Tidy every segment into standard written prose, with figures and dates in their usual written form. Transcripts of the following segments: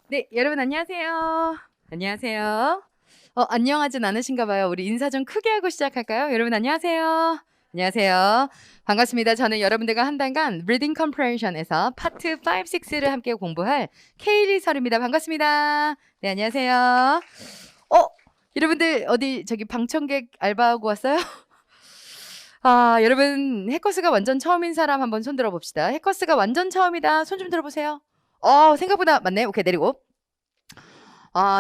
네, 여러분 안녕하세요. 안녕하세요. 안녕하진 않으신가 봐요. 우리 인사 좀 크게 하고 시작할까요? 여러분 안녕하세요. 안녕하세요. 반갑습니다. 저는 여러분들과 한 달간 Reading Comprehension에서 파트 5, 6를 함께 공부할 케일리 설입니다. 반갑습니다. 네, 안녕하세요. 여러분들 어디 저기 방청객 알바하고 왔어요? 여러분 해커스가 완전 처음인 사람 한번 손 들어봅시다. 해커스가 완전 처음이다. 손 좀 들어보세요. 생각보다 많네. 오케이, 내리고.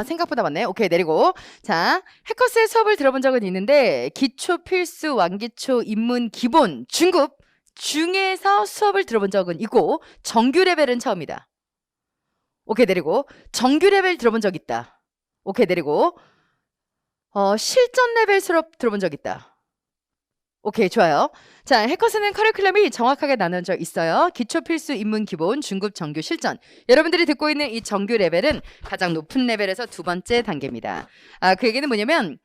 생각보다 많네. 오케이, 내리고. 자, 해커스의 수업을 들어본 적은 있는데 기초, 필수, 완기초, 입문, 기본, 중급 중에서 수업을 들어본 적은 있고 정규 레벨은 처음이다. 오케이, 내리고. 정규 레벨 들어본 적 있다. 오케이, 내리고. 실전 레벨 수업 들어본 적 있다. 오케이, 좋아요. 자, 해커스는 커리큘럼이 정확하게 나눠져 있어요. 기초, 필수, 입문, 기본, 중급, 정규, 실전. 여러분들이 듣고 있는 이 정규 레벨은 가장 높은 레벨에서 두 번째 단계입니다. 그 얘기는 뭐냐면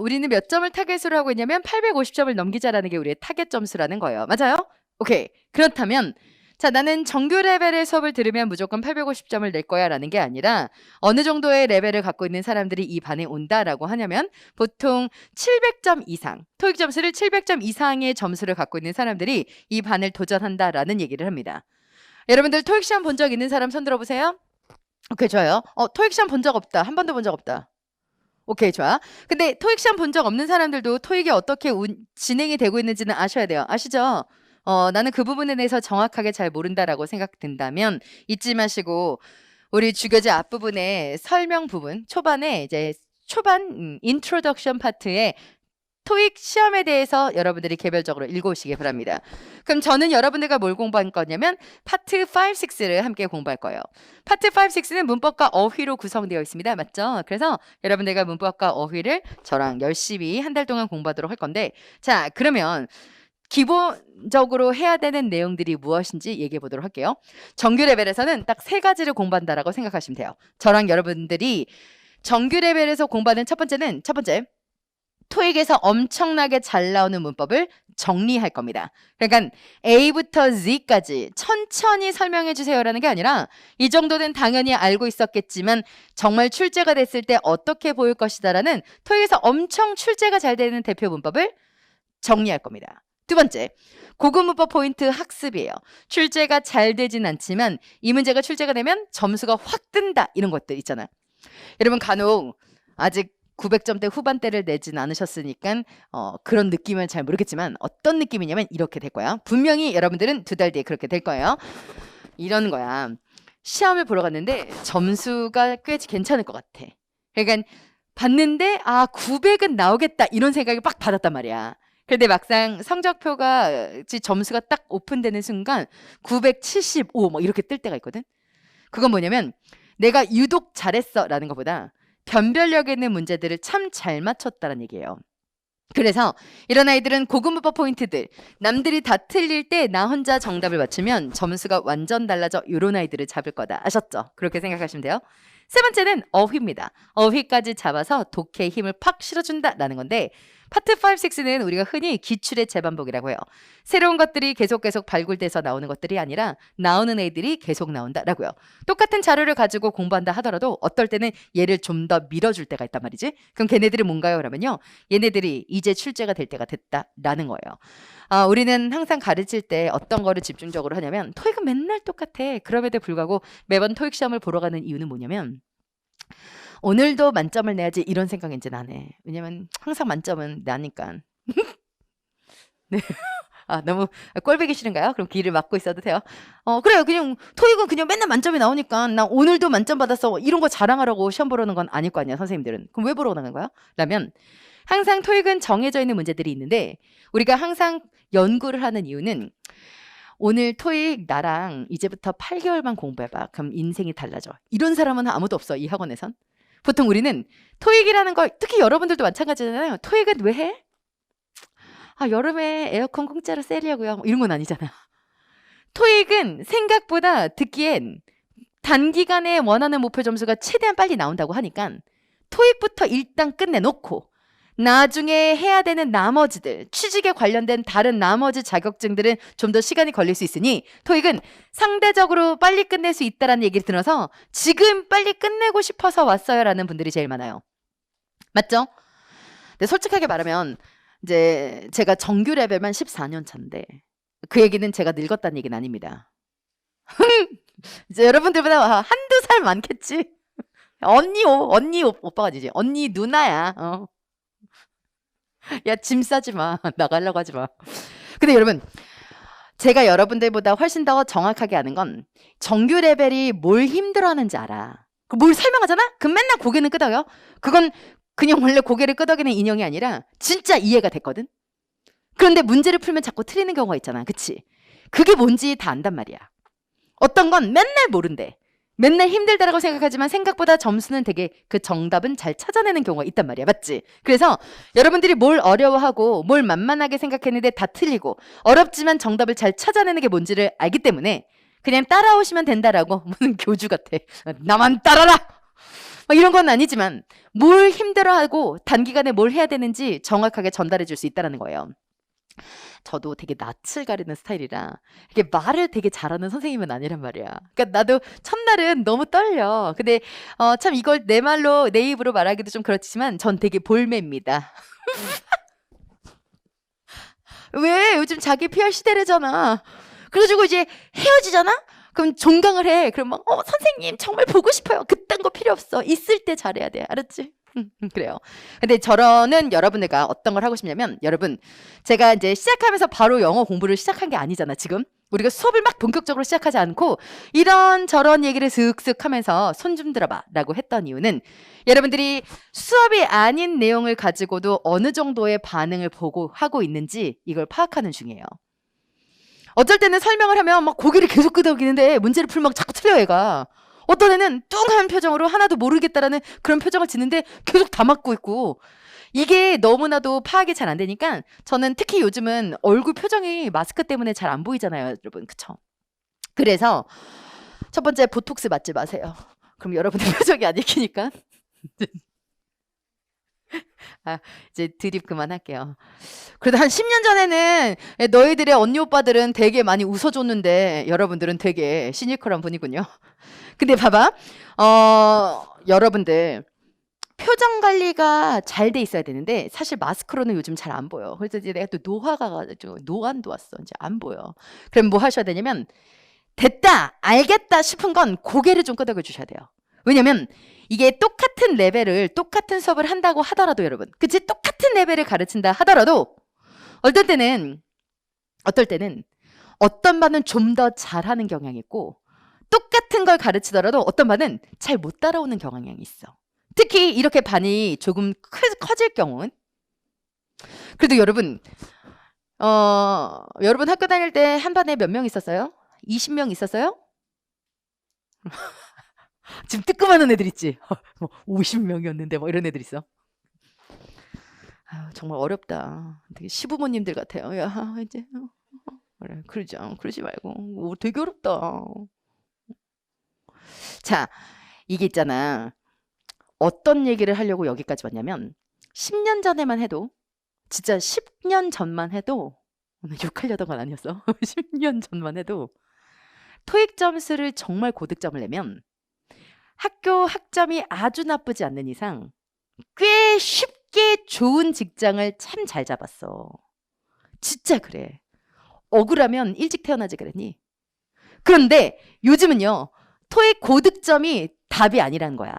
우리는 몇 점을 타겟으로 하고 있냐면 850점을 넘기자라는 게 우리의 타겟 점수라는 거예요. 맞아요? 오케이. 그렇다면 자, 나는 정규 레벨의 수업을 들으면 무조건 850점을 낼 거야 라는 게 아니라 어느 정도의 레벨을 갖고 있는 사람들이 이 반에 온다라고 하냐면 보통 700점 이상, 토익 점수를 700점 이상의 점수를 갖고 있는 사람들이 이 반을 도전한다라는 얘기를 합니다. 여러분들 토익 시험 본 적 있는 사람 손 들어보세요. 오케이, 좋아요. 토익 시험 본 적 없다. 한 번도 본 적 없다. 오케이, 좋아. 근데 토익 시험 본 적 없는 사람들도 토익이 어떻게 진행이 되고 있는지는 아셔야 돼요. 아시죠? 나는 그 부분에 대해서 정확하게 잘 모른다라고 생각된다면 잊지 마시고 우리 주교재 앞부분에 설명 부분 초반에 이제 초반 인트로덕션 파트에 토익 시험에 대해서 여러분들이 개별적으로 읽어오시기 바랍니다. 그럼 저는 여러분들과 뭘 공부할 거냐면 파트 5, 6를 함께 공부할 거예요. 파트 5, 6는 문법과 어휘로 구성되어 있습니다. 맞죠? 그래서 여러분들과 문법과 어휘를 저랑 열심히 한 달 동안 공부하도록 할 건데 자, 그러면 기본적으로 해야 되는 내용들이 무엇인지 얘기해 보도록 할게요. 정규 레벨에서는 딱 세 가지를 공부한다라고 생각하시면 돼요. 저랑 여러분들이 정규 레벨에서 공부하는 첫 번째, 토익에서 엄청나게 잘 나오는 문법을 정리할 겁니다. 그러니까 A부터 Z까지 천천히 설명해 주세요라는 게 아니라 이 정도는 당연히 알고 있었겠지만 정말 출제가 됐을 때 어떻게 보일 것이다라는 토익에서 엄청 출제가 잘 되는 대표 문법을 정리할 겁니다. 두 번째, 고급 문법 포인트 학습이에요. 출제가 잘 되진 않지만 이 문제가 출제가 되면 점수가 확 뜬다 이런 것들 있잖아요. 여러분 간혹 아직 900점대 후반대를 내진 않으셨으니까 그런 느낌은 잘 모르겠지만 어떤 느낌이냐면 이렇게 될 거야. 분명히 여러분들은 2달 뒤에 그렇게 될 거예요. 이런 거야. 시험을 보러 갔는데 점수가 꽤 괜찮을 것 같아. 그러니까 봤는데 900은 나오겠다 이런 생각이 빡 받았단 말이야. 근데 막상 성적표가 점수가 딱 오픈되는 순간 975 뭐 이렇게 뜰 때가 있거든. 그건 뭐냐면 내가 유독 잘했어 라는 것보다 변별력 있는 문제들을 참 잘 맞췄다는 얘기예요. 그래서 이런 아이들은 고급 문법 포인트들 남들이 다 틀릴 때 나 혼자 정답을 맞추면 점수가 완전 달라져 이런 아이들을 잡을 거다. 아셨죠? 그렇게 생각하시면 돼요. 세 번째는 어휘입니다. 어휘까지 잡아서 독해의 힘을 팍 실어준다라는 건데 파트 5, 6는 우리가 흔히 기출의 재반복이라고 해요. 새로운 것들이 계속 발굴돼서 나오는 것들이 아니라 나오는 애들이 계속 나온다라고요. 똑같은 자료를 가지고 공부한다 하더라도 어떨 때는 얘를 좀 더 밀어줄 때가 있단 말이지. 그럼 걔네들이 뭔가요? 그러면요. 얘네들이 이제 출제가 될 때가 됐다라는 거예요. 우리는 항상 가르칠 때 어떤 거를 집중적으로 하냐면 토익은 맨날 똑같아. 그럼에도 불구하고 매번 토익 시험을 보러 가는 이유는 뭐냐면 오늘도 만점을 내야지 이런 생각이 이제 나네. 왜냐면 항상 만점은 나니까. 네. 너무 꼴보기 싫은가요? 그럼 귀를 막고 있어도 돼요. 그래요. 그냥 토익은 그냥 맨날 만점이 나오니까 나 오늘도 만점 받았어. 이런 거 자랑하라고 시험 보러 오는 건 아닐 거 아니야, 선생님들은. 그럼 왜 보러 오는 거야? 라면 항상 토익은 정해져 있는 문제들이 있는데 우리가 항상 연구를 하는 이유는 오늘 토익 나랑 이제부터 8개월만 공부해봐. 그럼 인생이 달라져. 이런 사람은 아무도 없어, 이 학원에선. 보통 우리는 토익이라는 걸 특히 여러분들도 마찬가지잖아요. 토익은 왜 해? 여름에 에어컨 공짜로 세려고요. 뭐 이런 건 아니잖아. 토익은 생각보다 듣기엔 단기간에 원하는 목표 점수가 최대한 빨리 나온다고 하니까 토익부터 일단 끝내놓고 나중에 해야 되는 나머지들, 취직에 관련된 다른 나머지 자격증들은 좀 더 시간이 걸릴 수 있으니 토익은 상대적으로 빨리 끝낼 수 있다라는 얘기를 들어서 지금 빨리 끝내고 싶어서 왔어요 라는 분들이 제일 많아요. 맞죠? 근데 솔직하게 말하면 이제 제가 정규 레벨만 14년 차인데 그 얘기는 제가 늙었다는 얘기는 아닙니다. 이제 여러분들보다 한두 살 많겠지. 언니 오빠가 아니지. 언니 누나야. 야, 짐 싸지 마. 나가려고 하지 마. 근데 여러분, 제가 여러분들보다 훨씬 더 정확하게 아는 건 정규 레벨이 뭘 힘들어하는지 알아. 뭘 설명하잖아? 그럼 맨날 고개는 끄덕여. 그건 그냥 원래 고개를 끄덕이는 인형이 아니라 진짜 이해가 됐거든. 그런데 문제를 풀면 자꾸 틀리는 경우가 있잖아. 그치? 그게 뭔지 다 안단 말이야. 어떤 건 맨날 모른대. 맨날 힘들다라고 생각하지만 생각보다 점수는 되게 그 정답은 잘 찾아내는 경우가 있단 말이야. 맞지? 그래서 여러분들이 뭘 어려워하고 뭘 만만하게 생각했는데 다 틀리고 어렵지만 정답을 잘 찾아내는 게 뭔지를 알기 때문에 그냥 따라오시면 된다라고 무슨 교주 같아. 나만 따라라! 막 이런 건 아니지만 뭘 힘들어하고 단기간에 뭘 해야 되는지 정확하게 전달해 줄 수 있다는 거예요. 저도 되게 낯을 가리는 스타일이라 이게 말을 되게 잘하는 선생님은 아니란 말이야. 그러니까 나도 첫날은 너무 떨려. 근데 참 이걸 내 말로 내 입으로 말하기도 좀 그렇지만 전 되게 볼매입니다. 왜? 요즘 자기 PR 시대래잖아. 그래가지고 이제 헤어지잖아? 그럼 종강을 해. 그럼 막 선생님 정말 보고 싶어요. 그딴 거 필요 없어. 있을 때 잘해야 돼. 알았지? 그래요. 근데 저는 여러분들과 어떤 걸 하고 싶냐면 여러분 제가 이제 시작하면서 바로 영어 공부를 시작한 게 아니잖아. 지금 우리가 수업을 막 본격적으로 시작하지 않고 이런저런 얘기를 슥슥 하면서 손 좀 들어봐 라고 했던 이유는 여러분들이 수업이 아닌 내용을 가지고도 어느 정도의 반응을 보고 하고 있는지 이걸 파악하는 중이에요. 어쩔 때는 설명을 하면 막 고개를 계속 끄덕이는데 문제를 풀면 자꾸 틀려 얘가. 어떤 애는 뚱한 표정으로 하나도 모르겠다라는 그런 표정을 짓는데 계속 다 맞고 있고 이게 너무나도 파악이 잘 안 되니까 저는 특히 요즘은 얼굴 표정이 마스크 때문에 잘 안 보이잖아요. 여러분. 그쵸? 그래서 첫 번째 보톡스 맞지 마세요. 그럼 여러분의 표정이 안 읽히니까 이제 드립 그만할게요. 그래도 한 10년 전에는 너희들의 언니 오빠들은 되게 많이 웃어줬는데 여러분들은 되게 시니컬한 분이군요. 근데 봐봐, 여러분들 표정 관리가 잘 돼 있어야 되는데 사실 마스크로는 요즘 잘 안 보여. 그래서 이제 내가 또 노화가 가지고 노안도 왔어. 이제 안 보여. 그럼 뭐 하셔야 되냐면 됐다, 알겠다 싶은 건 고개를 좀 끄덕여 주셔야 돼요. 왜냐면 이게 똑같은 레벨을 똑같은 수업을 한다고 하더라도 여러분, 그치? 똑같은 레벨을 가르친다 하더라도 어떨 때는 어떤 반은 좀 더 잘하는 경향이 있고 똑같은 걸 가르치더라도 어떤 반은 잘 못 따라오는 경향이 있어. 특히 이렇게 반이 조금 커질 경우는. 그래도 여러분 여러분 학교 다닐 때 한 반에 몇 명 있었어요? 20명 있었어요? 지금 뜨끔하는 애들 있지? 50명이었는데 뭐 이런 애들 있어. 아유, 정말 어렵다. 되게 시부모님들 같아요. 야 이제 그래, 그러지 말고. 되게 어렵다. 자, 이게 있잖아. 어떤 얘기를 하려고 여기까지 왔냐면 10년 전에만 해도 진짜 10년 전만 해도 욕하려던 건 아니었어. 10년 전만 해도 토익 점수를 정말 고득점을 내면 학교 학점이 아주 나쁘지 않는 이상 꽤 쉽게 좋은 직장을 참 잘 잡았어. 진짜 그래. 억울하면 일찍 태어나지 그랬니? 그런데 요즘은요. 토익 고득점이 답이 아니라는 거야.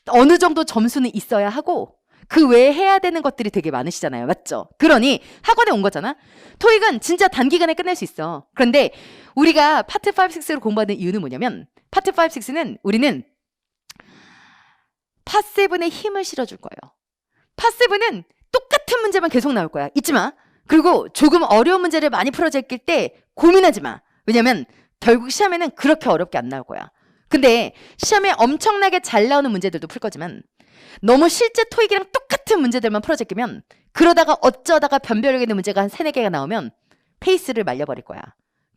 어느 정도 점수는 있어야 하고 그 외에 해야 되는 것들이 되게 많으시잖아요. 맞죠? 그러니 학원에 온 거잖아. 토익은 진짜 단기간에 끝낼 수 있어. 그런데 우리가 파트 5, 6를 공부하는 이유는 뭐냐면 파트 5, 6는 우리는 파7에 힘을 실어줄 거예요. 파7은 똑같은 문제만 계속 나올 거야. 잊지 마. 그리고 조금 어려운 문제를 많이 풀어져 있을 때 고민하지 마. 왜냐면 결국 시험에는 그렇게 어렵게 안 나올 거야. 근데 시험에 엄청나게 잘 나오는 문제들도 풀 거지만 너무 실제 토익이랑 똑같은 문제들만 풀어져 있으면 그러다가 어쩌다가 변별력 있는 문제가 한 3, 4개가 나오면 페이스를 말려버릴 거야.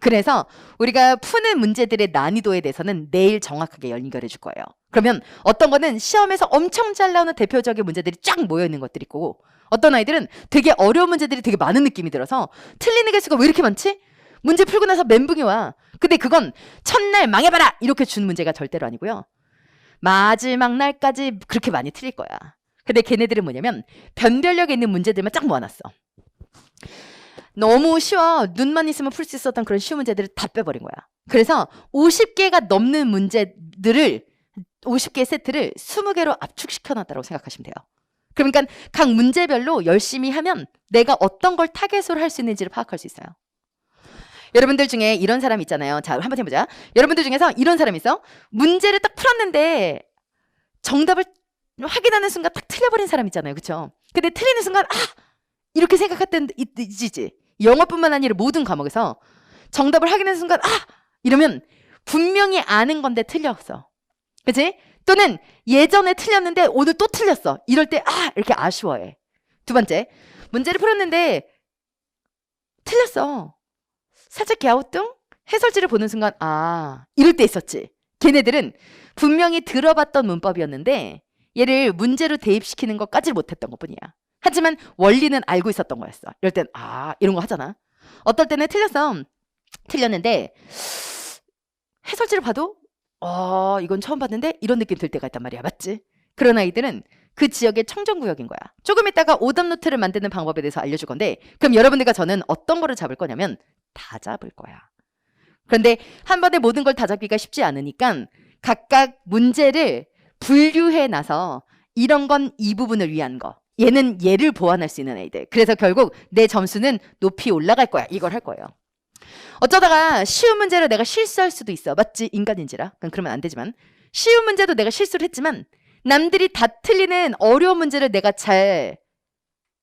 그래서 우리가 푸는 문제들의 난이도에 대해서는 내일 정확하게 연결해 줄 거예요. 그러면 어떤 거는 시험에서 엄청 잘 나오는 대표적인 문제들이 쫙 모여 있는 것들이 있고, 어떤 아이들은 되게 어려운 문제들이 되게 많은 느낌이 들어서 틀리는 개수가 왜 이렇게 많지? 문제 풀고 나서 멘붕이 와. 근데 그건 첫날 망해봐라 이렇게 주는 문제가 절대로 아니고요. 마지막 날까지 그렇게 많이 틀릴 거야. 근데 걔네들은 뭐냐면 변별력에 있는 문제들만 쫙 모아놨어. 너무 쉬워. 눈만 있으면 풀 수 있었던 그런 쉬운 문제들을 다 빼버린 거야. 그래서 50개가 넘는 문제들을 50개 세트를 20개로 압축시켜놨다고 생각하시면 돼요. 그러니까 각 문제별로 열심히 하면 내가 어떤 걸 타겟으로 할 수 있는지를 파악할 수 있어요. 여러분들 중에 이런 사람 있잖아요. 자, 한번 해보자. 여러분들 중에서 이런 사람이 있어. 문제를 딱 풀었는데 정답을 확인하는 순간 딱 틀려버린 사람 있잖아요. 그쵸? 근데 틀리는 순간 이렇게 생각했던 있지. 영어뿐만 아니라 모든 과목에서 정답을 확인하는 순간 이러면 분명히 아는 건데 틀렸어. 그치? 또는 예전에 틀렸는데 오늘 또 틀렸어. 이럴 때 이렇게 아쉬워해. 두 번째, 문제를 풀었는데 틀렸어. 살짝 갸우뚱? 해설지를 보는 순간 이럴 때 있었지. 걔네들은 분명히 들어봤던 문법이었는데 얘를 문제로 대입시키는 것까지 못했던 것뿐이야. 하지만 원리는 알고 있었던 거였어. 이럴 땐 이런 거 하잖아. 어떨 때는 틀렸는데 해설지를 봐도 이건 처음 봤는데 이런 느낌 들 때가 있단 말이야. 맞지? 그런 아이들은 그 지역의 청정구역인 거야. 조금 있다가 오답노트를 만드는 방법에 대해서 알려줄 건데, 그럼 여러분들과 저는 어떤 거를 잡을 거냐면 다 잡을 거야. 그런데 한 번에 모든 걸 다 잡기가 쉽지 않으니까 각각 문제를 분류해 놔서 이런 건 이 부분을 위한 거, 얘는 얘를 보완할 수 있는 애들. 그래서 결국 내 점수는 높이 올라갈 거야. 이걸 할 거예요. 어쩌다가 쉬운 문제를 내가 실수할 수도 있어. 맞지? 인간인지라. 그러면 안 되지만 쉬운 문제도 내가 실수를 했지만 남들이 다 틀리는 어려운 문제를 내가 잘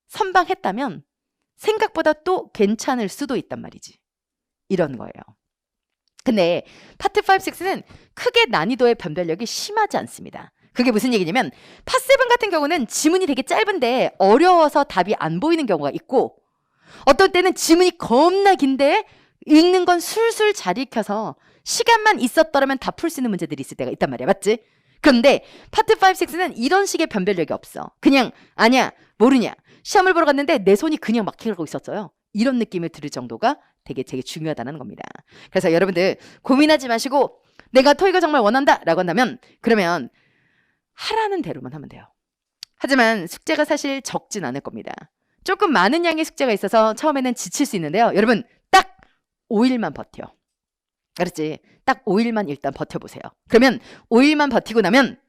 선방했다면 생각보다 또 괜찮을 수도 있단 말이지. 이런 거예요. 근데 파트 5, 6는 크게 난이도의 변별력이 심하지 않습니다. 그게 무슨 얘기냐면 파7 같은 경우는 지문이 되게 짧은데 어려워서 답이 안 보이는 경우가 있고, 어떤 때는 지문이 겁나 긴데 읽는 건 술술 잘 익혀서 시간만 있었더라면 다 풀 수 있는 문제들이 있을 때가 있단 말이야. 맞지? 그런데 파트 5, 6는 이런 식의 변별력이 없어. 그냥 아니야, 모르냐, 시험을 보러 갔는데 내 손이 그냥 막히고 있었어요. 이런 느낌을 들을 정도가 되게 중요하다는 겁니다. 그래서 여러분들 고민하지 마시고 내가 토익을 정말 원한다 라고 한다면 그러면 하라는 대로만 하면 돼요. 하지만 숙제가 사실 적진 않을 겁니다. 조금 많은 양의 숙제가 있어서 처음에는 지칠 수 있는데요. 여러분 딱 5일만 버텨. 그렇지? 딱 5일만 일단 버텨보세요. 그러면 5일만 버티고 나면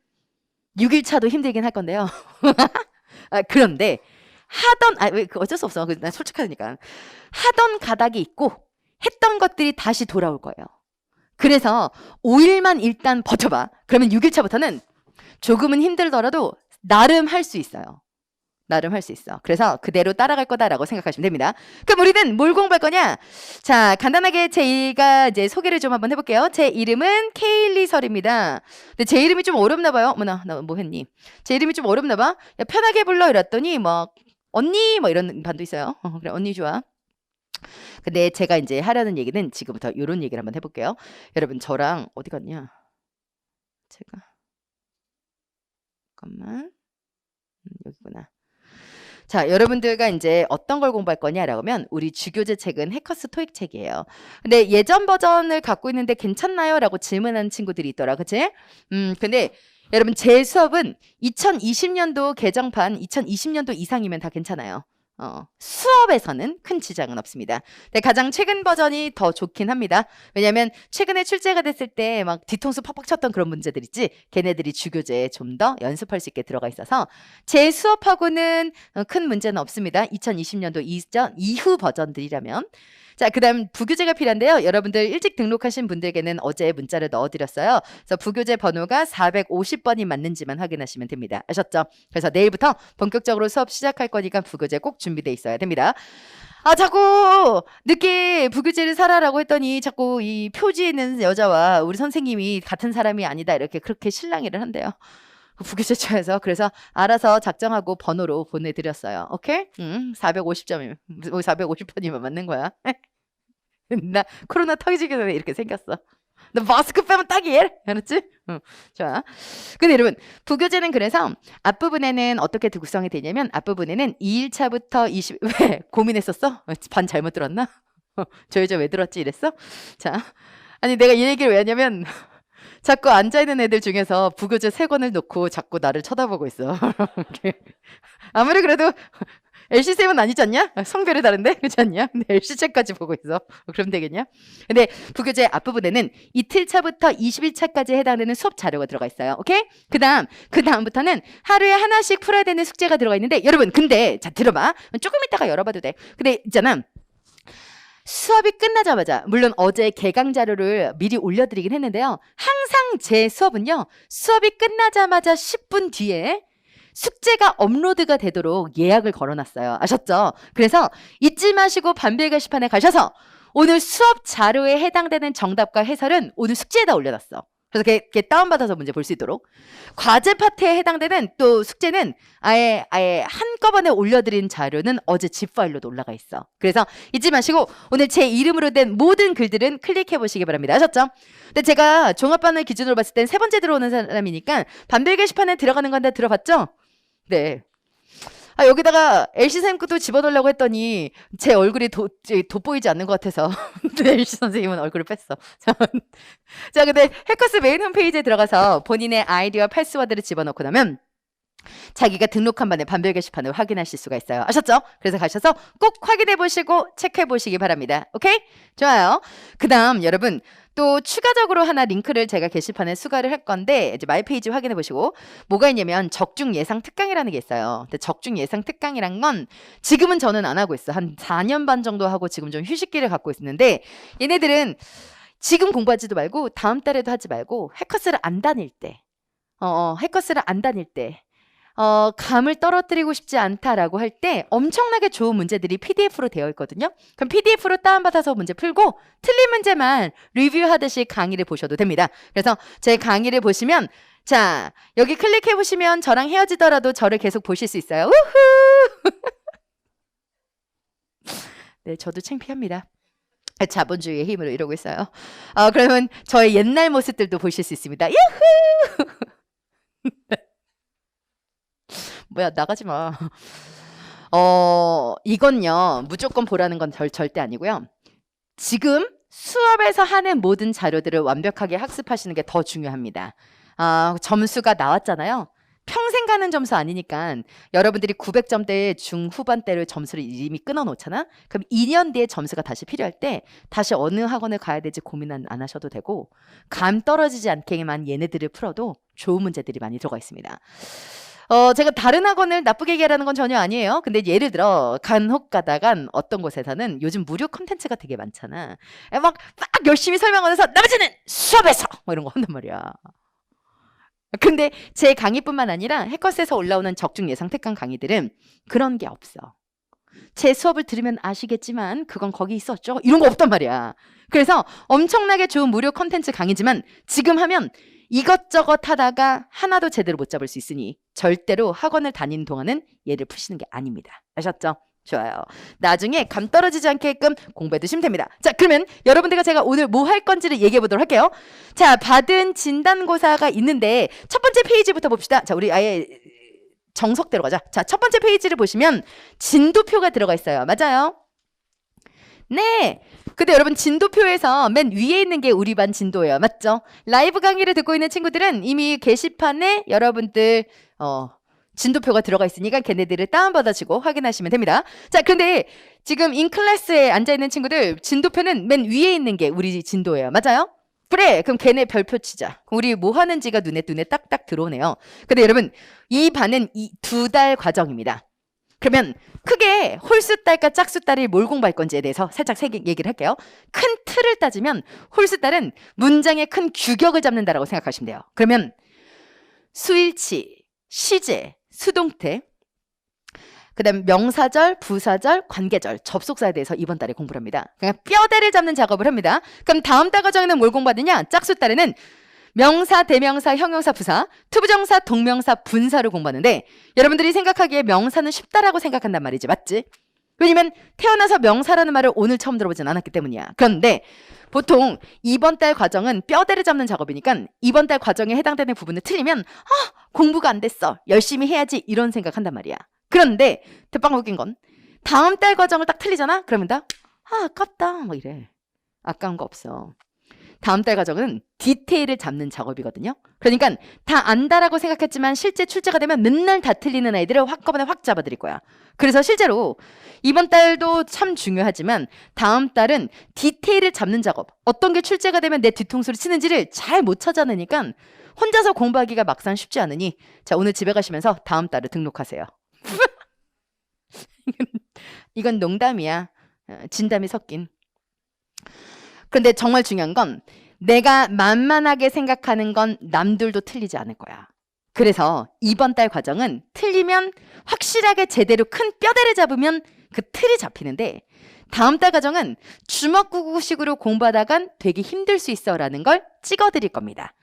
6일 차도 힘들긴 할 건데요. 그런데 어쩔 수 없어. 난 솔직하니까. 하던 가닥이 있고 했던 것들이 다시 돌아올 거예요. 그래서 5일만 일단 버텨봐. 그러면 6일 차부터는 조금은 힘들더라도 나름 할 수 있어요. 나름 할 수 있어. 그래서 그대로 따라갈 거다라고 생각하시면 됩니다. 그럼 우리는 뭘 공부할 거냐? 자, 간단하게 제가 이제 소개를 좀 한번 해볼게요. 제 이름은 케일리 설입니다. 근데 제 이름이 좀 어렵나 봐요. 어머나, 나 뭐 했니? 제 이름이 좀 어렵나 봐. 야, 편하게 불러 이랬더니 막 언니 뭐 이런 반도 있어요. 그래, 언니 좋아. 근데 제가 이제 하려는 얘기는 지금부터 이런 얘기를 한번 해볼게요. 여러분 저랑 어디 갔냐? 제가 잠깐만 여기구나. 자, 여러분들과 이제 어떤 걸 공부할 거냐라고 하면 우리 주교재 책은 해커스 토익 책이에요. 근데 예전 버전을 갖고 있는데 괜찮나요? 라고 질문하는 친구들이 있더라. 그치? 근데 여러분 제 수업은 2020년도 개정판 2020년도 이상이면 다 괜찮아요. 수업에서는 큰 지장은 없습니다. 근데 가장 최근 버전이 더 좋긴 합니다. 왜냐면 최근에 출제가 됐을 때 막 뒤통수 팍팍 쳤던 그런 문제들 있지. 걔네들이 주교재에 좀 더 연습할 수 있게 들어가 있어서 제 수업하고는 큰 문제는 없습니다. 2020년도 이후 버전들이라면. 자, 그 다음 부교재가 필요한데요. 여러분들 일찍 등록하신 분들께는 어제 문자를 넣어드렸어요. 그래서 부교재 번호가 450번이 맞는지만 확인하시면 됩니다. 아셨죠? 그래서 내일부터 본격적으로 수업 시작할 거니까 부교재 꼭 준비돼 있어야 됩니다. 자꾸 늦게 부교재를 사라라고 했더니 자꾸 이 표지에 있는 여자와 우리 선생님이 같은 사람이 아니다 이렇게 그렇게 실랑이를 한대요. 부교재처에서. 그래서 알아서 작정하고 번호로 보내드렸어요. 오케이? 450점이면 450번이면 맞는 거야. 나 코로나 터지기 전에 이렇게 생겼어. 너 마스크 빼면 딱이야. 알았지? 응. 좋아. 근데 여러분, 부교재는 그래서 앞부분에는 어떻게 구성이 되냐면 앞부분에는 2일차부터 20... 왜? 고민했었어? 반 잘못 들었나? 저 여자 왜 들었지? 이랬어? 자, 아니 내가 이 얘기를 왜 하냐면 자꾸 앉아있는 애들 중에서 부교재 3권을 놓고 자꾸 나를 쳐다보고 있어. 아무리 그래도 LC쌤은 아니지 않냐? 성별이 다른데? 그렇지 않냐? 근데 LC책까지 보고 있어. 그럼 되겠냐? 근데 부교재 앞부분에는 이틀차부터 20일차까지 해당되는 수업 자료가 들어가 있어요. 오케이? 그 다음부터는 하루에 하나씩 풀어야 되는 숙제가 들어가 있는데 여러분 근데 자 들어봐. 조금 이따가 열어봐도 돼. 근데 있잖아. 수업이 끝나자마자 물론 어제 개강 자료를 미리 올려드리긴 했는데요. 항상 제 수업은요. 수업이 끝나자마자 10분 뒤에 숙제가 업로드가 되도록 예약을 걸어놨어요. 아셨죠? 그래서 잊지 마시고 반별 게시판에 가셔서 오늘 수업 자료에 해당되는 정답과 해설은 오늘 숙제에다 올려놨어. 그래서 걔 다운받아서 문제 볼 수 있도록. 과제 파트에 해당되는 또 숙제는 아예 한꺼번에 올려드린 자료는 어제 집 파일로도 올라가 있어. 그래서 잊지 마시고 오늘 제 이름으로 된 모든 글들은 클릭해 보시기 바랍니다. 아셨죠? 근데 제가 종합반을 기준으로 봤을 땐 3번째 들어오는 사람이니까 반별 게시판에 들어가는 건데 들어봤죠? 네. 아, 여기다가 LC쌤 것도 집어넣으려고 했더니 제 얼굴이 돋보이지 않는 것 같아서 LC 선생님은 얼굴을 뺐어. 자, 근데 해커스 메인 홈페이지에 들어가서 본인의 아이디와 패스워드를 집어넣고 나면 자기가 등록한 반의 반별 게시판을 확인하실 수가 있어요. 아셨죠? 그래서 가셔서 꼭 확인해 보시고 체크해 보시기 바랍니다. 오케이? 좋아요. 그 다음 여러분 또 추가적으로 하나 링크를 제가 게시판에 수가를 할 건데 이제 마이 페이지 확인해 보시고 뭐가 있냐면 적중 예상 특강이라는 게 있어요. 근데 적중 예상 특강이란 건 지금은 저는 안 하고 있어. 한 4년 반 정도 하고 지금 좀 휴식기를 갖고 있는데 얘네들은 지금 공부하지도 말고 다음 달에도 하지 말고 해커스를 안 다닐 때 해커스를 안 다닐 때 감을 떨어뜨리고 싶지 않다라고 할 때 엄청나게 좋은 문제들이 PDF로 되어 있거든요. 그럼 PDF로 다운받아서 문제 풀고 틀린 문제만 리뷰하듯이 강의를 보셔도 됩니다. 그래서 제 강의를 보시면 자 여기 클릭해 보시면 저랑 헤어지더라도 저를 계속 보실 수 있어요. 우후! 네, 저도 창피합니다. 자본주의의 힘으로 이러고 있어요. 그러면 저의 옛날 모습들도 보실 수 있습니다. 유후! 뭐야 나가지 마. 이건요 무조건 보라는 건 절대 아니고요. 지금 수업에서 하는 모든 자료들을 완벽하게 학습하시는 게 더 중요합니다. 점수가 나왔잖아요. 평생 가는 점수 아니니까 여러분들이 900점대 중후반대를 점수를 이미 끊어놓잖아. 그럼 2년 뒤에 점수가 다시 필요할 때 다시 어느 학원을 가야 될지 고민 안 하셔도 되고 감 떨어지지 않게만 얘네들을 풀어도 좋은 문제들이 많이 들어가 있습니다. 제가 다른 학원을 나쁘게 얘기하라는 건 전혀 아니에요. 근데 예를 들어 간혹 가다간 어떤 곳에서는 요즘 무료 콘텐츠가 되게 많잖아. 막 열심히 설명하면서 나머지는 수업에서 뭐 이런 거 한단 말이야. 근데 제 강의뿐만 아니라 해커스에서 올라오는 적중 예상 특강 강의들은 그런 게 없어. 제 수업을 들으면 아시겠지만 그건 거기 있었죠. 이런 거 없단 말이야. 그래서 엄청나게 좋은 무료 콘텐츠 강의지만 지금 하면 이것저것 하다가 하나도 제대로 못 잡을 수 있으니 절대로 학원을 다니는 동안은 얘를 푸시는 게 아닙니다. 아셨죠? 좋아요. 나중에 감 떨어지지 않게끔 공부해 두시면 됩니다. 자, 그러면 여러분들과 제가 오늘 뭐 할 건지를 얘기해 보도록 할게요. 자, 받은 진단고사가 있는데 첫 번째 페이지부터 봅시다. 자, 우리 아예 정석대로 가자. 자, 첫 번째 페이지를 보시면 진도표가 들어가 있어요. 맞아요? 네. 근데 여러분 진도표에서 맨 위에 있는 게 우리 반 진도예요. 맞죠? 라이브 강의를 듣고 있는 친구들은 이미 게시판에 여러분들 진도표가 들어가 있으니까 걔네들을 다운받아주고 확인하시면 됩니다. 자, 근데 지금 인클래스에 앉아있는 친구들 진도표는 맨 위에 있는 게 우리 진도예요. 맞아요? 그래, 그럼 걔네 별표 치자. 우리 뭐 하는지가 눈에 딱딱 들어오네요. 근데 여러분 이 반은 이 2달 과정입니다. 그러면 크게 홀수딸과 짝수딸이 뭘 공부할 건지에 대해서 살짝 얘기를 할게요. 큰 틀을 따지면 홀수딸은 문장의 큰 규격을 잡는다라고 생각하시면 돼요. 그러면 수일치, 시제, 수동태, 그 다음 명사절, 부사절, 관계절, 접속사에 대해서 이번 달에 공부를 합니다. 그냥 뼈대를 잡는 작업을 합니다. 그럼 다음 달 과정에는 뭘 공부하느냐? 짝수딸에는 명사, 대명사, 형용사, 부사, 투부정사, 동명사, 분사를 공부하는데 여러분들이 생각하기에 명사는 쉽다라고 생각한단 말이지. 맞지? 왜냐면 태어나서 명사라는 말을 오늘 처음 들어보진 않았기 때문이야. 그런데 보통 이번 달 과정은 뼈대를 잡는 작업이니까 이번 달 과정에 해당되는 부분을 틀리면 공부가 안 됐어. 열심히 해야지. 이런 생각한단 말이야. 그런데 대빵 웃긴 건 다음 달 과정을 딱 틀리잖아? 그러면 아깝다. 뭐 이래. 아까운 거 없어. 다음 달 과정은 디테일을 잡는 작업이거든요. 그러니까 다 안다라고 생각했지만 실제 출제가 되면 맨날 다 틀리는 아이들을 한꺼번에 확 잡아드릴 거야. 그래서 실제로 이번 달도 참 중요하지만 다음 달은 디테일을 잡는 작업. 어떤 게 출제가 되면 내 뒤통수를 치는지를 잘 못 찾아내니까 혼자서 공부하기가 막상 쉽지 않으니 자, 오늘 집에 가시면서 다음 달을 등록하세요. 이건 농담이야. 진담이 섞인. 그런데 정말 중요한 건 내가 만만하게 생각하는 건 남들도 틀리지 않을 거야. 그래서 이번 달 과정은 틀리면 확실하게 제대로 큰 뼈대를 잡으면 그 틀이 잡히는데 다음 달 과정은 주먹구구식으로 공부하다간 되게 힘들 수 있어라는 걸 찍어드릴 겁니다.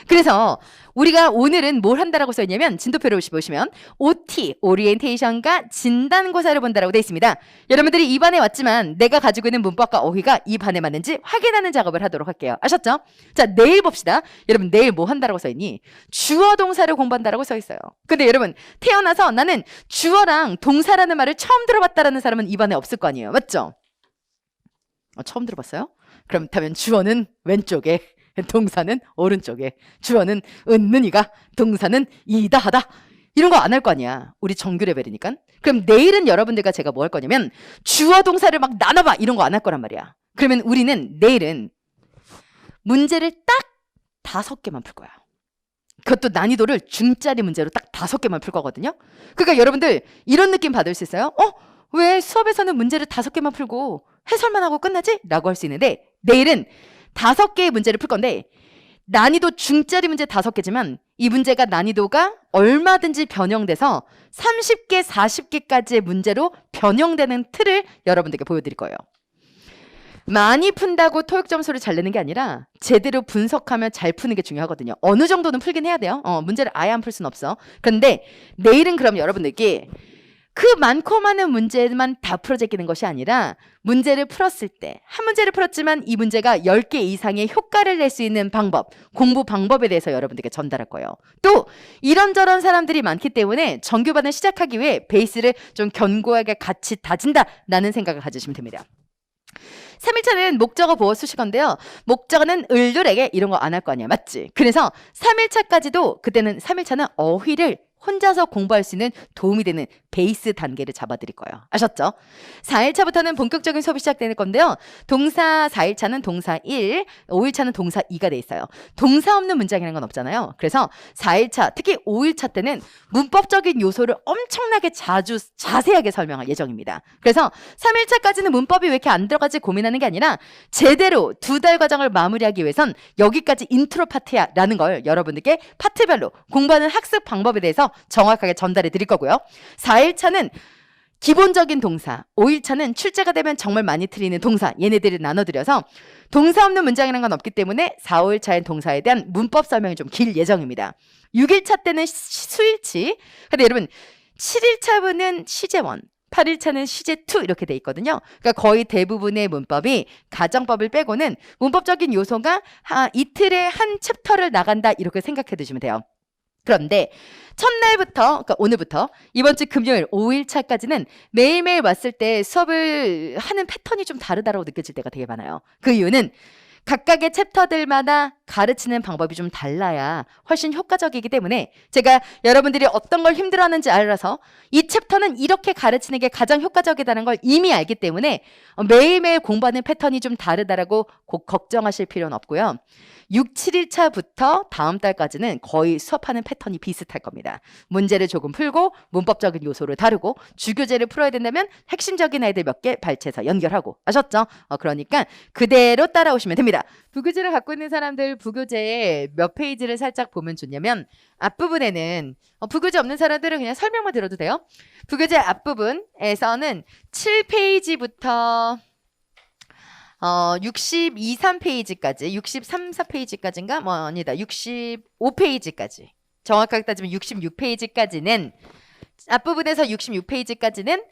그래서 우리가 오늘은 뭘 한다라고 써있냐면 진도표를 보시면 OT, 오리엔테이션과 진단고사를 본다라고 되어 있습니다. 여러분들이 이 반에 왔지만 내가 가지고 있는 문법과 어휘가 이 반에 맞는지 확인하는 작업을 하도록 할게요. 아셨죠? 자, 내일 봅시다. 여러분 내일 뭐 한다라고 써있니? 주어 동사를 공부한다라고 써있어요. 근데 여러분 태어나서 나는 주어랑 동사라는 말을 처음 들어봤다라는 사람은 이 반에 없을 거 아니에요. 맞죠? 처음 들어봤어요? 그렇다면 주어는 왼쪽에 동사는 오른쪽에, 주어는 은는이가, 동사는 이다 하다. 이런 거 안 할 거 아니야. 우리 정규 레벨이니까. 그럼 내일은 여러분들과 제가 뭐 할 거냐면 주어 동사를 막 나눠봐 이런 거 안 할 거란 말이야. 그러면 우리는 내일은 문제를 딱 5개만 풀 거야. 그것도 난이도를 중짜리 문제로 딱 5개만 풀 거거든요. 그러니까 여러분들 이런 느낌 받을 수 있어요. 왜 수업에서는 문제를 5개만 풀고 해설만 하고 끝나지? 라고 할 수 있는데 내일은 5개의 문제를 풀 건데 난이도 중짜리 문제 5개지만 이 문제가 난이도가 얼마든지 변형돼서 30개, 40개까지의 문제로 변형되는 틀을 여러분들께 보여드릴 거예요. 많이 푼다고 토익 점수를 잘 내는 게 아니라 제대로 분석하면 잘 푸는 게 중요하거든요. 어느 정도는 풀긴 해야 돼요. 문제를 아예 안 풀 수는 없어. 그런데 내일은 그럼 여러분들께 그 많고 많은 문제만 다 풀어제끼는 것이 아니라 문제를 풀었을 때 한 문제를 풀었지만 이 문제가 10개 이상의 효과를 낼 수 있는 방법, 공부 방법에 대해서 여러분들께 전달할 거예요. 또 이런저런 사람들이 많기 때문에 정규반을 시작하기 위해 베이스를 좀 견고하게 같이 다진다라는 생각을 가지시면 됩니다. 3일차는 목적어 보어 쓰실 건데요. 목적어는 을류에게 이런 거 안 할 거 아니야. 맞지? 그래서 3일차까지도 그때는 3일차는 어휘를 혼자서 공부할 수 있는 도움이 되는 베이스 단계를 잡아드릴 거예요. 아셨죠? 4일차부터는 본격적인 수업이 시작될 건데요. 동사 4일차는 동사 1, 5일차는 동사 2가 돼 있어요. 동사 없는 문장이라는 건 없잖아요. 그래서 4일차, 특히 5일차 때는 문법적인 요소를 엄청나게 자세하게 설명할 예정입니다. 그래서 3일차까지는 문법이 왜 이렇게 안 들어가지 고민하는 게 아니라 제대로 2달 과정을 마무리하기 위해선 여기까지 인트로 파트야 라는 걸 여러분들께 파트별로 공부하는 학습 방법에 대해서 정확하게 전달해 드릴 거고요. 4일차는 기본적인 동사, 5일차는 출제가 되면 정말 많이 틀리는 동사, 얘네들을 나눠드려서 동사 없는 문장이라는 건 없기 때문에 4, 5일차의 동사에 대한 문법 설명이 좀 길 예정입니다. 6일차 때는 수일치. 근데 여러분 7일차분은 시제1, 8일차는 시제2 이렇게 돼 있거든요. 그러니까 거의 대부분의 문법이 가정법을 빼고는 문법적인 요소가 이틀에 한 챕터를 나간다 이렇게 생각해 두시면 돼요. 그런데 첫날부터, 그러니까 오늘부터 이번 주 금요일 5일차까지는 매일매일 왔을 때 수업을 하는 패턴이 좀 다르다고 느껴질 때가 되게 많아요. 그 이유는 각각의 챕터들마다 가르치는 방법이 좀 달라야 훨씬 효과적이기 때문에 제가 여러분들이 어떤 걸 힘들어하는지 알아서 이 챕터는 이렇게 가르치는 게 가장 효과적이다는 걸 이미 알기 때문에 매일매일 공부하는 패턴이 좀 다르다라고 꼭 걱정하실 필요는 없고요. 6, 7일차부터 다음 달까지는 거의 수업하는 패턴이 비슷할 겁니다. 문제를 조금 풀고 문법적인 요소를 다루고 주교재를 풀어야 된다면 핵심적인 아이들 몇 개 발췌해서 연결하고 아셨죠? 그러니까 그대로 따라오시면 됩니다. 부교재를 갖고 있는 사람들 부교재의 몇 페이지를 살짝 보면 좋냐면 앞부분에는 부교재 없는 사람들은 그냥 설명만 들어도 돼요. 부교재 앞부분에서는 7페이지부터 62, 3페이지까지 63, 4페이지까지인가? 아니다. 65페이지까지 정확하게 따지면 66페이지까지는 앞부분에서 66페이지까지는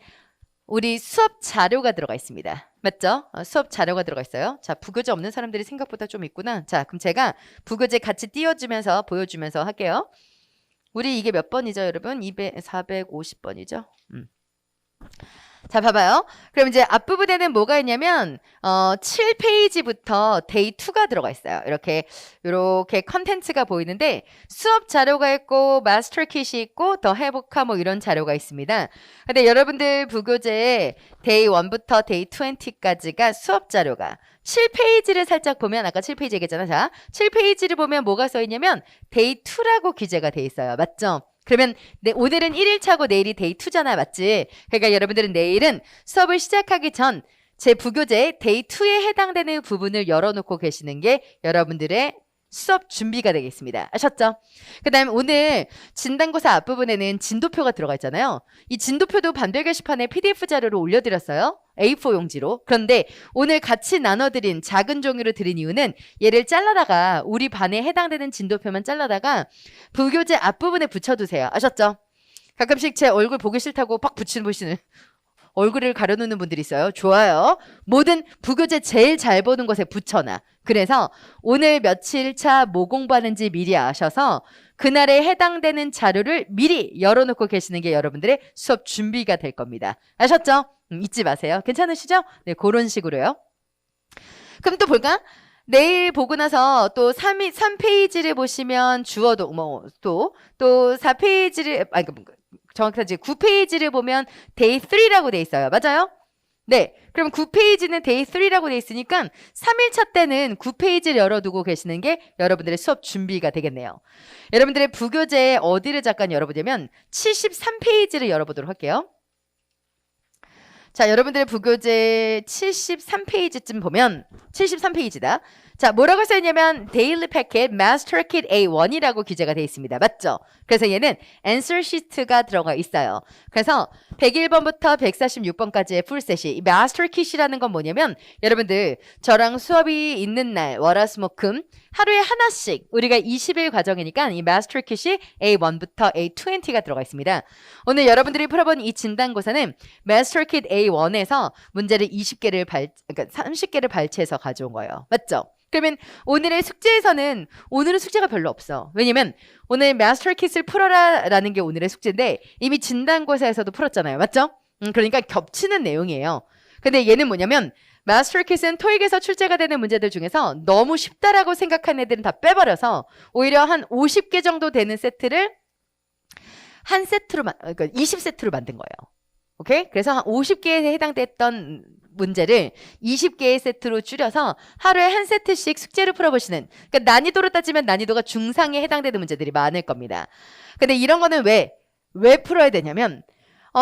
우리 수업 자료가 들어가 있습니다. 맞죠? 수업 자료가 들어가 있어요. 자, 부교재 없는 사람들이 생각보다 좀 있구나. 자, 그럼 제가 부교재 같이 띄워주면서 보여주면서 할게요. 우리 이게 몇 번이죠, 여러분? 450번이죠? 자, 봐봐요. 그럼 이제 앞부분에는 뭐가 있냐면 7페이지부터 데이 2가 들어가 있어요. 이렇게 컨텐츠가 보이는데 수업 자료가 있고 마스터 킷이 있고 더 해볼까 뭐 이런 자료가 있습니다. 근데 여러분들 부교재에 데이 1부터 데이 20까지가 수업 자료가 7페이지를 살짝 보면 아까 7페이지 얘기했잖아. 자, 7페이지를 보면 뭐가 써 있냐면 데이 2라고 기재가 돼 있어요. 맞죠? 그러면 오늘은 1일차고 내일이 데이 2잖아. 맞지? 그러니까 여러분들은 내일은 수업을 시작하기 전 제 부교재 데이 2에 해당되는 부분을 열어놓고 계시는 게 여러분들의 수업 준비가 되겠습니다. 아셨죠? 그 다음에 오늘 진단고사 앞부분에는 진도표가 들어가 있잖아요. 이 진도표도 반별 게시판에 PDF 자료로 올려드렸어요. A4 용지로. 그런데 오늘 같이 나눠드린 작은 종이로 드린 이유는 얘를 잘라다가 우리 반에 해당되는 진도표만 잘라다가 부교재 앞부분에 붙여두세요. 아셨죠? 가끔씩 제 얼굴 보기 싫다고 팍 붙이는 얼굴을 가려놓는 분들이 있어요. 좋아요. 모든 부교재 제일 잘 보는 곳에 붙여놔. 그래서 오늘 며칠 차 뭐 공부하는지 미리 아셔서 그날에 해당되는 자료를 미리 열어놓고 계시는 게 여러분들의 수업 준비가 될 겁니다. 아셨죠? 잊지 마세요. 괜찮으시죠? 네, 그런 식으로요. 그럼 또 볼까? 내일 보고 나서 또 3페이지를 보시면 주어도 또 4페이지를 정확하지 9페이지를 보면 데이 3라고 돼 있어요. 맞아요? 네. 그럼 9페이지는 데이 3라고 돼 있으니까 3일차 때는 9페이지를 열어두고 계시는 게 여러분들의 수업 준비가 되겠네요. 여러분들의 부교재에 어디를 잠깐 열어보자면 73페이지를 열어보도록 할게요. 자, 여러분들의 부교재 73페이지쯤 보면 73페이지다. 자, 뭐라고 써있냐면 데일리 패킷 마스터 킷 A1이라고 기재가 되어 있습니다. 맞죠? 그래서 얘는 answer sheet가 들어가 있어요. 그래서 101번부터 146번까지의 풀셋이 이 마스터 킷이라는 건 뭐냐면 여러분들 저랑 수업이 있는 날 월화수목금 하루에 하나씩 우리가 20일 과정이니까 이 마스터 킷이 A1부터 A20가 들어가 있습니다. 오늘 여러분들이 풀어본 이 진단고사는 마스터 킷 A1에서 문제를 30개를 발췌해서 가져온 거예요. 맞죠? 그러면 오늘의 숙제에서는 오늘은 숙제가 별로 없어. 왜냐면 오늘 마스터 킷을 풀어라 라는 게 오늘의 숙제인데 이미 진단고사에서도 풀었잖아요. 맞죠? 그러니까 겹치는 내용이에요. 근데 얘는 뭐냐면 마스터 킷은 토익에서 출제가 되는 문제들 중에서 너무 쉽다라고 생각하는 애들은 다 빼버려서 오히려 한 50개 정도 되는 세트를 한 세트로 그러니까 20세트로 만든 거예요. 오케이? 그래서 한 50개에 해당됐던 문제를 20개의 세트로 줄여서 하루에 한 세트씩 숙제를 풀어보시는, 그러니까 난이도로 따지면 난이도가 중상에 해당되는 문제들이 많을 겁니다. 근데 이런 거는 왜 풀어야 되냐면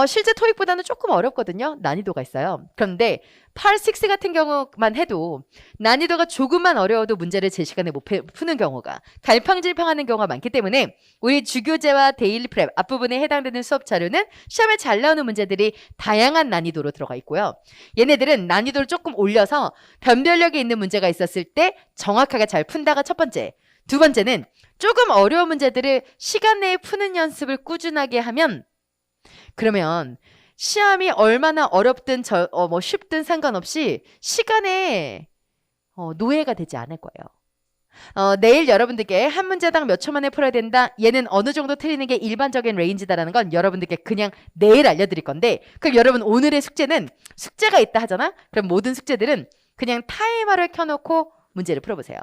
실제 토익보다는 조금 어렵거든요. 난이도가 있어요. 그런데 Part 6 같은 경우만 해도 난이도가 조금만 어려워도 문제를 제 시간에 못 푸는 경우가 갈팡질팡하는 경우가 많기 때문에 우리 주교재와 데일리 프랩 앞부분에 해당되는 수업 자료는 시험에 잘 나오는 문제들이 다양한 난이도로 들어가 있고요. 얘네들은 난이도를 조금 올려서 변별력이 있는 문제가 있었을 때 정확하게 잘 푼다가 첫 번째. 두 번째는 조금 어려운 문제들을 시간 내에 푸는 연습을 꾸준하게 하면 그러면 시험이 얼마나 어렵든 쉽든 상관없이 시간에 노예가 되지 않을 거예요. 내일 여러분들께 한 문제당 몇 초 만에 풀어야 된다. 얘는 어느 정도 틀리는 게 일반적인 레인지다라는 건 여러분들께 그냥 내일 알려드릴 건데 그럼 여러분 오늘의 숙제는 숙제가 있다 하잖아. 그럼 모든 숙제들은 그냥 타이머를 켜놓고 문제를 풀어보세요.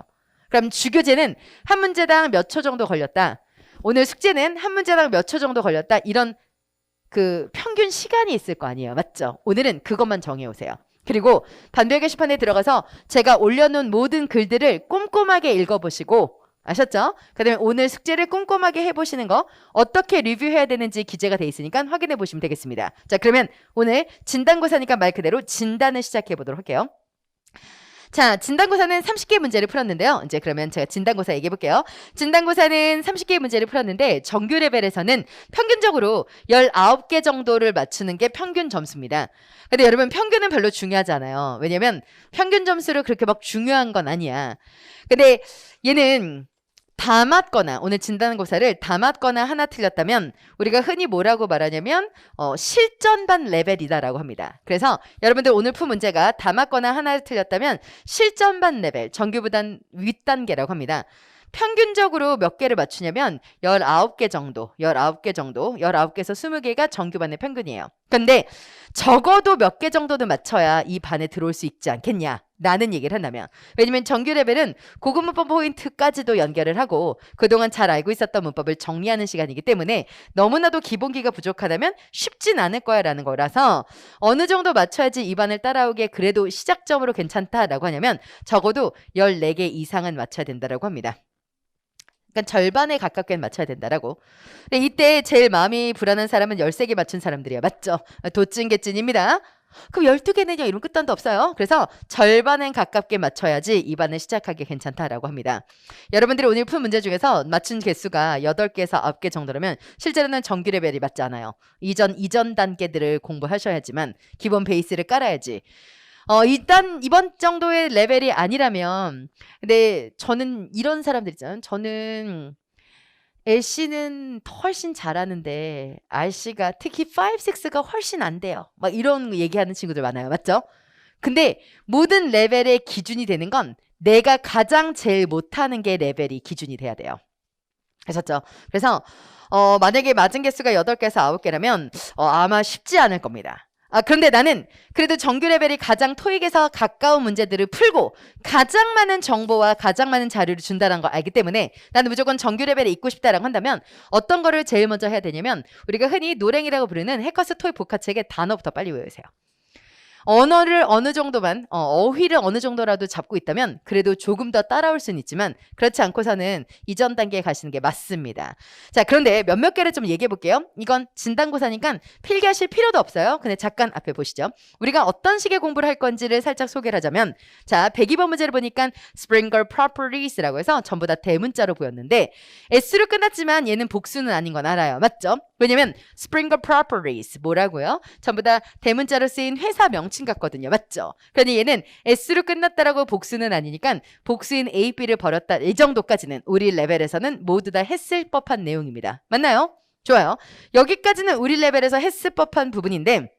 그럼 주교재는 한 문제당 몇 초 정도 걸렸다. 오늘 숙제는 한 문제당 몇 초 정도 걸렸다. 이런 그 평균 시간이 있을 거 아니에요. 맞죠? 오늘은 그것만 정해오세요. 그리고 반별 게시판에 들어가서 제가 올려놓은 모든 글들을 꼼꼼하게 읽어보시고 아셨죠? 그 다음에 오늘 숙제를 꼼꼼하게 해보시는 거 어떻게 리뷰해야 되는지 기재가 돼 있으니까 확인해 보시면 되겠습니다. 자, 그러면 오늘 진단고사니까 말 그대로 진단을 시작해 보도록 할게요. 자, 진단고사는 30개 문제를 풀었는데요. 이제 그러면 제가 진단고사 얘기해 볼게요. 진단고사는 30개 문제를 풀었는데 정규 레벨에서는 평균적으로 19개 정도를 맞추는 게 평균 점수입니다. 근데 여러분 평균은 별로 중요하지 않아요. 왜냐면 평균 점수를 그렇게 막 중요한 건 아니야. 근데 얘는 다 맞거나 오늘 진단고사를 다 맞거나 하나 틀렸다면 우리가 흔히 뭐라고 말하냐면 실전반 레벨이다라고 합니다. 그래서 여러분들 오늘 푼 문제가 다 맞거나 하나 틀렸다면 실전반 레벨, 정규보단 윗단계라고 합니다. 평균적으로 몇 개를 맞추냐면 19개 정도, 19개에서 20개가 정규반의 평균이에요. 근데 적어도 몇 개 정도는 맞춰야 이 반에 들어올 수 있지 않겠냐? 라는 얘기를 한다면. 왜냐면 정규 레벨은 고급 문법 포인트까지도 연결을 하고 그동안 잘 알고 있었던 문법을 정리하는 시간이기 때문에 너무나도 기본기가 부족하다면 쉽진 않을 거야 라는 거라서 어느 정도 맞춰야지 이 반을 따라오기에 그래도 시작점으로 괜찮다라고 하냐면 적어도 14개 이상은 맞춰야 된다라고 합니다. 그러니까 절반에 가깝게 맞춰야 된다라고. 근데 이때 제일 마음이 불안한 사람은 13개 맞춘 사람들이야. 맞죠? 도찐개찐입니다. 그럼 12개는요? 이런 끝단도 없어요. 그래서 절반엔 가깝게 맞춰야지 이 반을 시작하기 괜찮다라고 합니다. 여러분들이 오늘 푼 문제 중에서 맞춘 개수가 8개에서 9개 정도라면 실제로는 정규 레벨이 맞지 않아요. 이전 단계들을 공부하셔야지만 기본 베이스를 깔아야지. 일단 이번 정도의 레벨이 아니라면 근데 저는 이런 사람들 있잖아요. 저는 L씨는 훨씬 잘하는데 R씨가 특히 5, 6가 훨씬 안 돼요. 막 이런 얘기하는 친구들 많아요. 맞죠? 근데 모든 레벨의 기준이 되는 건 내가 가장 제일 못하는 게 레벨이 기준이 돼야 돼요. 하셨죠? 그래서 만약에 맞은 개수가 8개에서 9개라면 아마 쉽지 않을 겁니다. 그런데 나는 그래도 정규 레벨이 가장 토익에서 가까운 문제들을 풀고 가장 많은 정보와 가장 많은 자료를 준다는 걸 알기 때문에 나는 무조건 정규 레벨에 있고 싶다라고 한다면 어떤 거를 제일 먼저 해야 되냐면 우리가 흔히 노랭이라고 부르는 해커스 토익 복화책의 단어부터 빨리 외우세요. 언어를 어느 정도만 어휘를 어느 정도라도 잡고 있다면 그래도 조금 더 따라올 수는 있지만 그렇지 않고서는 이전 단계에 가시는 게 맞습니다. 자, 그런데 몇몇 개를 좀 얘기해 볼게요. 이건 진단고사니까 필기하실 필요도 없어요. 근데 잠깐 앞에 보시죠. 우리가 어떤 식의 공부를 할 건지를 살짝 소개를 하자면 자, 102번 문제를 보니까 Springer Properties라고 해서 전부 다 대문자로 보였는데 S로 끝났지만 얘는 복수는 아닌 건 알아요. 맞죠? 왜냐면 Springer Properties 뭐라고요? 전부 다 대문자로 쓰인 회사 명칭 같거든요. 맞죠? 그러니 얘는 S로 끝났다라고 복수는 아니니까 복수인 A, B를 버렸다. 이 정도까지는 우리 레벨에서는 모두 다 했을 법한 내용입니다. 맞나요? 좋아요. 여기까지는 우리 레벨에서 했을 법한 부분인데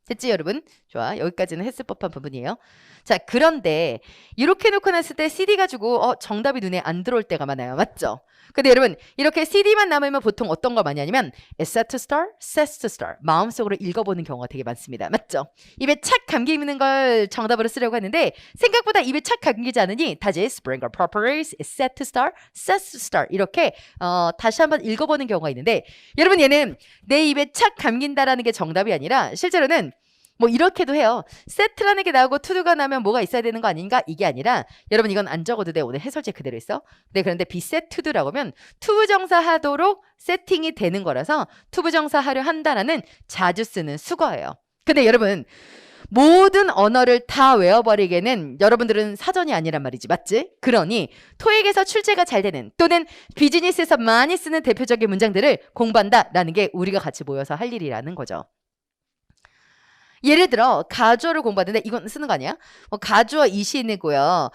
됐지 여러분? 좋아. 여기까지는 했을 법한 부분이에요. 자, 그런데 이렇게 놓고 났을 때 CD 가지고 정답이 눈에 안 들어올 때가 많아요. 맞죠? 근데 여러분 이렇게 CD만 남으면 보통 어떤 걸 많이 하냐면 set to start, set to start 마음속으로 읽어보는 경우가 되게 많습니다. 맞죠? 입에 착 감기 있는 걸 정답으로 쓰려고 하는데 생각보다 입에 착 감기지 않으니 다시 Springer Properties, set to start, set to start 이렇게 다시 한번 읽어보는 경우가 있는데 여러분 얘는 내 입에 착 감긴다라는 게 정답이 아니라 실제로는 뭐 이렇게도 해요. 세트라는 게 나오고 투두가 나면 뭐가 있어야 되는 거 아닌가? 이게 아니라 여러분 이건 안 적어도 돼. 오늘 해설제 그대로 있어. 네, 그런데 be set to do라고 하면 투부정사 하도록 세팅이 되는 거라서 투부정사 하려 한다라는 자주 쓰는 수거예요. 근데 여러분 모든 언어를 다 외워버리기에는 여러분들은 사전이 아니란 말이지. 맞지? 그러니 토익에서 출제가 잘 되는 또는 비즈니스에서 많이 쓰는 대표적인 문장들을 공부한다라는 게 우리가 같이 모여서 할 일이라는 거죠. 예를 들어 가주어를 공부하는데 이건 쓰는 거 아니야? 가주어 이시이고요.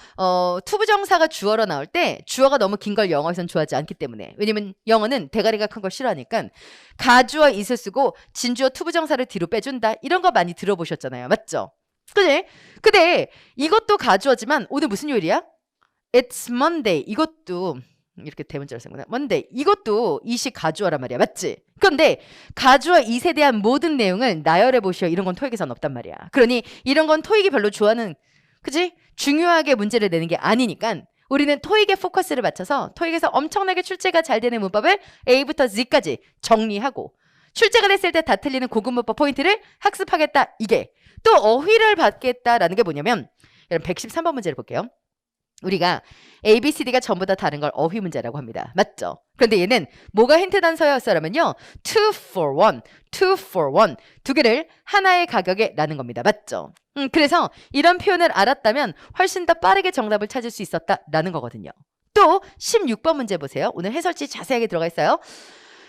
투부정사가 주어로 나올 때 주어가 너무 긴 걸 영어에선 좋아하지 않기 때문에 왜냐면 영어는 대가리가 큰 걸 싫어하니까 가주어 이스 쓰고 진주어 투부정사를 뒤로 빼준다 이런 거 많이 들어보셨잖아요. 맞죠? 그지? 근데 이것도 가주어지만 오늘 무슨 요일이야? It's Monday 이것도 이렇게 대문자로 쓰는구나. Monday 이것도 이시 가주어란 말이야. 맞지? 그런데 가주어 이세 대한 모든 내용을 나열해 보시오. 이런 건 토익에선 없단 말이야. 그러니 이런 건 토익이 별로 좋아하는 그지? 중요하게 문제를 내는 게 아니니까 우리는 토익에 포커스를 맞춰서 토익에서 엄청나게 출제가 잘 되는 문법을 A부터 Z까지 정리하고 출제가 됐을 때 다 틀리는 고급 문법 포인트를 학습하겠다. 이게 또 어휘를 받겠다라는 게 뭐냐면 여러분 113번 문제를 볼게요. 우리가 A, B, C, D가 전부 다 다른 걸 어휘 문제라고 합니다. 맞죠? 그런데 얘는 뭐가 힌트 단서였어라면요. 2 for 1, 2 for 1. 두 개를 하나의 가격에 라는 겁니다. 맞죠? 그래서 이런 표현을 알았다면 훨씬 더 빠르게 정답을 찾을 수 있었다라는 거거든요. 또 16번 문제 보세요. 오늘 해설지 자세하게 들어가 있어요.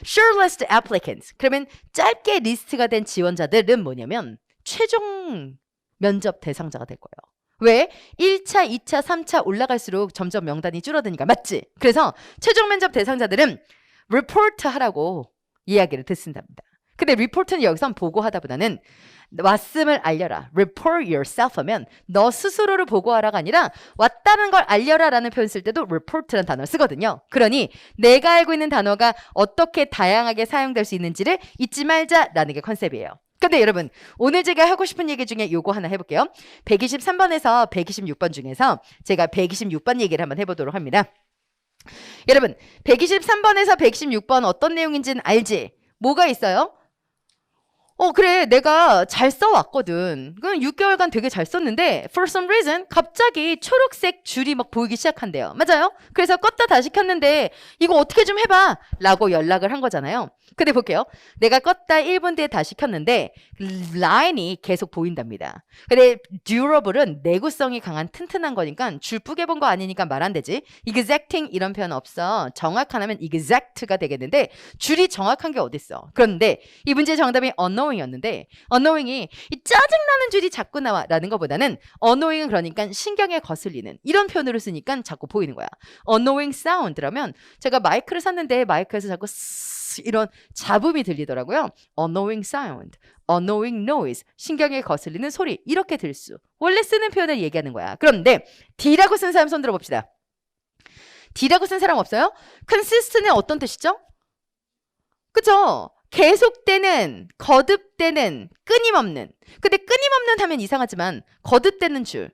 Shortlist applicants. 그러면 짧게 리스트가 된 지원자들은 뭐냐면 최종 면접 대상자가 될 거예요. 왜? 1차, 2차, 3차 올라갈수록 점점 명단이 줄어드니까. 맞지? 그래서 최종 면접 대상자들은 리포트 하라고 이야기를 듣는답니다. 근데 리포트는 여기선 보고하다보다는 왔음을 알려라. report yourself 하면 너 스스로를 보고하라가 아니라 왔다는 걸 알려라 라는 표현 쓸 때도 report라는 단어를 쓰거든요. 그러니 내가 알고 있는 단어가 어떻게 다양하게 사용될 수 있는지를 잊지 말자라는 게 컨셉이에요. 근데 여러분 오늘 제가 하고 싶은 얘기 중에 요거 하나 해볼게요. 123번에서 126번 중에서 제가 126번 얘기를 한번 해보도록 합니다. 여러분 123번에서 126번 어떤 내용인지는 알지? 뭐가 있어요? 그래 내가 잘 써왔거든. 그럼 6개월간 되게 잘 썼는데 for some reason 갑자기 초록색 줄이 막 보이기 시작한대요. 맞아요? 그래서 껐다 다시 켰는데 이거 어떻게 좀 해봐 라고 연락을 한 거잖아요. 근데 볼게요. 내가 껐다 1분 뒤에 다시 켰는데 라인이 계속 보인답니다. 근데 durable은 내구성이 강한 튼튼한 거니까 줄 뿌개 본 거 아니니까 말 안 되지. exacting 이런 표현 없어. 정확한 하면 exact가 되겠는데 줄이 정확한 게 어딨어. 그런데 이 문제의 정답이 unknowing이었는데 unknowing이 이 짜증나는 줄이 자꾸 나와 라는 것보다는 unknowing은 그러니까 신경에 거슬리는 이런 표현으로 쓰니까 자꾸 보이는 거야. unknowing sound라면 제가 마이크를 샀는데 마이크에서 자꾸 이런 잡음이 들리더라고요. unknowing sound, unknowing noise, 신경에 거슬리는 소리 이렇게 들 수. 원래 쓰는 표현을 얘기하는 거야. 그런데 D라고 쓴 사람 손 들어봅시다. D라고 쓴 사람 없어요? consistent은 어떤 뜻이죠? 그죠? 계속되는, 거듭되는, 끊임없는. 근데 끊임없는 하면 이상하지만 거듭되는 줄.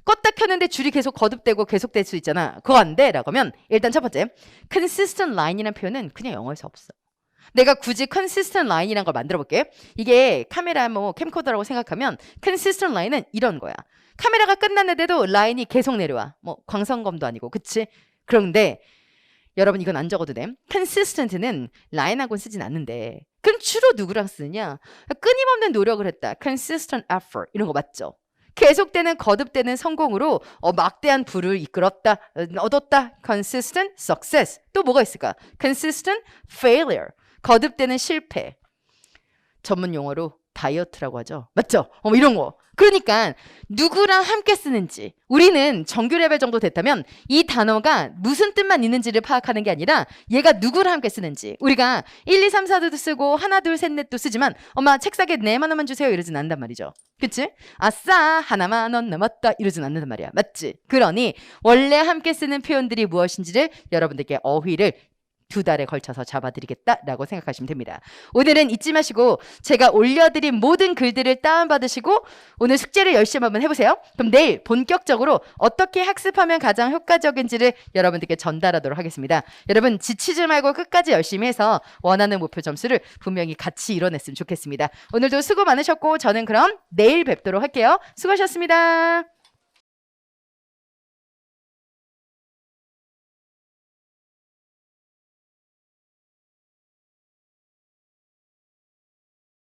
껐다 켰는데 줄이 계속 거듭되고 계속될 수 있잖아. 그거 안 돼? 라고 하면 일단 첫 번째 consistent line이라는 표현은 그냥 영어에서 없어. 내가 굳이 consistent line이라는 걸 만들어 볼게. 이게 카메라 뭐 캠코더라고 생각하면 consistent line은 이런 거야. 카메라가 끝났는데도 라인이 계속 내려와. 뭐 광선검도 아니고 그치? 그런데 여러분 이건 안 적어도 돼. consistent는 line하고는 쓰진 않는데 그럼 주로 누구랑 쓰느냐? 끊임없는 노력을 했다. consistent effort 이런 거 맞죠? 계속되는 거듭되는 성공으로 막대한 부를 이끌었다, 얻었다. consistent success. 또 뭐가 있을까? consistent failure. 거듭되는 실패. 전문 용어로 다이어트라고 하죠. 맞죠? 이런 거. 그러니까 누구랑 함께 쓰는지 우리는 정규 레벨 정도 됐다면 이 단어가 무슨 뜻만 있는지를 파악하는 게 아니라 얘가 누구랑 함께 쓰는지 우리가 1, 2, 3, 4도 쓰고 하나, 둘, 셋, 넷도 쓰지만 엄마 책상에 4만 원만 주세요 이러진 않단 말이죠. 그치? 아싸 하나만 원 남았다 이러진 않는단 말이야. 맞지? 그러니 원래 함께 쓰는 표현들이 무엇인지를 여러분들께 어휘를 2달에 걸쳐서 잡아드리겠다라고 생각하시면 됩니다. 오늘은 잊지 마시고 제가 올려드린 모든 글들을 다운받으시고 오늘 숙제를 열심히 한번 해보세요. 그럼 내일 본격적으로 어떻게 학습하면 가장 효과적인지를 여러분들께 전달하도록 하겠습니다. 여러분 지치지 말고 끝까지 열심히 해서 원하는 목표 점수를 분명히 같이 이뤄냈으면 좋겠습니다. 오늘도 수고 많으셨고 저는 그럼 내일 뵙도록 할게요. 수고하셨습니다.